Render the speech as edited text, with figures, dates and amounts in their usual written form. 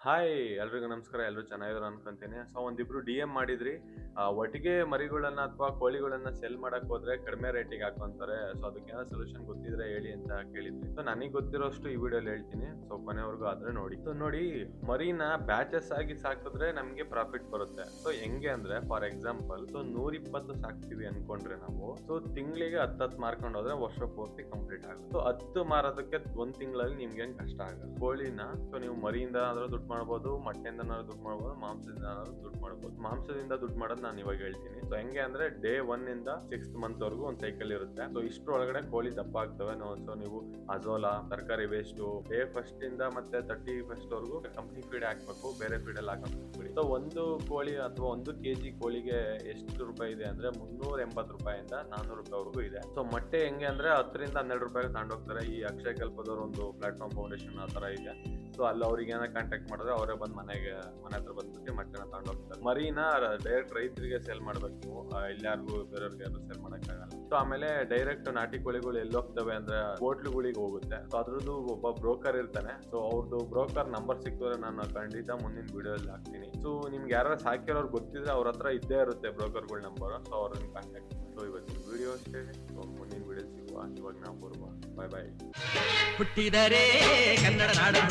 Hi ಎಲ್ರಿಗೂ ನಮಸ್ಕಾರ. ಎಲ್ಲರೂ ಚೆನ್ನಾಗಿದ್ರು ಅನ್ಕೊಂತೀನಿ. ಸೊ ಒಂದಿಬ್ರು ಡಿ ಎಂ ಮಾಡಿದ್ರಿ, ಒಟ್ಟಿಗೆ ಮರಿಗಳನ್ನ ಅಥವಾ ಕೋಳಿಗಳನ್ನ ಸೆಲ್ ಮಾಡಕ್ ಹೋದ್ರೆ ಕಡಿಮೆ ರೇಟಿಗೆ ಹಾಕೊಂತಾರೆ. ಸೊ ಅದಕ್ಕೇನೋ ಸೊಲ್ಯೂಷನ್ ಗೊತ್ತಿದ್ರೆ ಹೇಳಿ ಅಂತ ಕೇಳಿದ್ರಿ. ಸೊ ನನಗೆ ಗೊತ್ತಿರೋಷ್ಟು ಈ ವಿಡಿಯೋಲಿ ಹೇಳ್ತೀನಿ. ಸೊ ಕೊನೆವರೆಗೂ ಆದ್ರೆ ನೋಡಿ. ಸೊ ನೋಡಿ, ಮರಿನ ಬ್ಯಾಚಸ್ ಆಗಿ ಸಾಕಿದ್ರೆ ನಮ್ಗೆ ಪ್ರಾಫಿಟ್ ಬರುತ್ತೆ. ಸೊ ಹೆಂಗೆ ಅಂದ್ರೆ, ಫಾರ್ ಎಕ್ಸಾಂಪಲ್, ಸೊ 120 ಸಾಕ್ತಿವಿ ಅನ್ಕೊಂಡ್ರೆ ನಾವು, ಸೊ ತಿಂಗಳಿಗೆ 10 ಮಾರ್ಕೊಂಡು ಹೋದ್ರೆ ವರ್ಷ ಪೂರ್ತಿ ಕಂಪ್ಲೀಟ್ ಆಗುತ್ತೆ. ಸೊ 10 ಮಾರೋದಕ್ಕೆ ಒಂದ್ ತಿಂಗಳಲ್ಲಿ ನಿಮ್ಗೆ ಏನ್ ಕಷ್ಟ ಆಗಲ್ಲ. ಕೋಳಿನ ಸೊ ನೀವು ಮರಿಯಿಂದ ಆದ್ರೂ ದುಡ್ಡು ಮಾಡ್ಬೋದು, ಮೊಟ್ಟೆಯಿಂದ ದುಡ್ಡು ಮಾಡ್ಬೋದು, ಮಾಂಸದಿಂದ ದುಡ್ಡು ಮಾಡ್ಬೋದು. ಮಾಂಸದಿಂದ ದುಡ್ಡು ಮಾಡೋದು ನಾನು ಇವಾಗ ಹೇಳ್ತೀನಿ. ಸೊ ಹೆಂಗೆ ಅಂದ್ರೆ, ಡೇ 1 ಇಂದ 6th ಮಂತ್ ವರೆಗೂ ಒಂದು ಸೈಕಲ್ ಇರುತ್ತೆ. ಸೊ ಇಷ್ಟ್ರ ಒಳಗಡೆ ಕೋಳಿ ದಪ್ಪ ಆಗ್ತವೆ. ಸೊ ನೀವು ಅಜೋಲಾ, ತರಕಾರಿ ವೇಸ್ಟ್, ಡೇ 1st ಇಂದ ಮತ್ತೆ 31st ವರೆಗೂ ಕಂಪ್ನಿ ಫೀಡ್ ಹಾಕ್ಬೇಕು, ಬೇರೆ ಫೀಡ್ ಅಲ್ಲಿ ಹಾಕಿ. ಸೊ ಒಂದು ಕೋಳಿ ಅಥವಾ 1 kg ಕೋಳಿಗೆ ಎಷ್ಟು ರೂಪಾಯಿ ಇದೆ ಅಂದ್ರೆ 380 ರೂಪಾಯಿಂದ 400 ರೂಪಾಯಿವರೆಗೂ ಇದೆ. ಸೊ ಮೊಟ್ಟೆ ಹೆಂಗೆ ಅಂದ್ರೆ 10 ರಿಂದ 12 ರೂಪಾಯಿಗೆ ತಗೊಂಡೋಗ್ತಾರೆ. ಈ ಅಕ್ಷಯ ಕಲ್ಪದವ್ರ ಒಂದು ಪ್ಲಾಟ್ಫಾರ್ಮ್ ಫೌಂಡೇಶನ್ ಆ ತರ ಇದೆ. ಸೊ ಅಲ್ಲಿ ಅವ್ರಿಗೆ ಏನೋ ಕಾಂಟ್ಯಾಕ್ಟ್ ಮಾಡಿದ್ರೆ ಅವರೇ ಬಂದು ಮನೆ ಹತ್ರ ಬಂದ್ಬಿಟ್ಟು ಮೊಟ್ಟೆನ ತಗೊಂಡು ಹೋಗ್ತಾರೆ. ಮರಿನ ಡೈರೆಕ್ಟ್ ರೈತರಿಗೆ ಸೇಲ್ ಮಾಡ್ಬೇಕು ನೀವು, ಇಲ್ಲಾರ್ಗು ಬೇರೆಯವ್ರಿಗೆ ಯಾರು ಸೇಲ್ ಮಾಡಕ್ಕಾಗಲ್ಲ. ಸೊ ಆಮೇಲೆ ಡೈರೆಕ್ಟ್ ನಾಟಿ ಕೋಳಿಗಳು ಎಲ್ಲಿ ಹೋಗ್ತವೆ ಅಂದ್ರೆ ಹೋಟ್ಲುಗಳಿಗೆ ಹೋಗುತ್ತೆ. ಸೊ ಅದ್ರದ್ದು ಒಬ್ಬ ಬ್ರೋಕರ್ ಇರ್ತಾನೆ. ಸೊ ಅವ್ರದ್ದು ಬ್ರೋಕರ್ ನಂಬರ್ ಸಿಕ್ಕಿದ್ರೆ ನಾನು ಖಂಡಿತ ಮುಂದಿನ ವಿಡಿಯೋದಲ್ಲಿ ಹಾಕ್ತೀನಿ. ಸೊ ನಿಮ್ಗೆ ಯಾರು ಸಾಕಿರೋರು ಗೊತ್ತಿದ್ರೆ ಅವ್ರ ಹತ್ರ ಇದ್ದೇ ಇರುತ್ತೆ ಬ್ರೋಕರ್ಗಳ ನಂಬರ್. ಸೊ ಅವ್ರನ್ನ ಕಾಂಟ್ಯಾಕ್ಟ್ ಮಾಡಿ. ಸೊ ಇವತ್ತಿನ ವಿಡಿಯೋ ಅಷ್ಟೇ. ಸೊ ಮುಂದಿನ ವಿಡಿಯೋ ಸಿಗುವ. ಇವಾಗ ನಾವು ಬರುವ. ಬಾಯ್ ಬಾಯ್. ಹುಟ್ಟಿದರೆ ಕನ್ನಡ ನಾಡು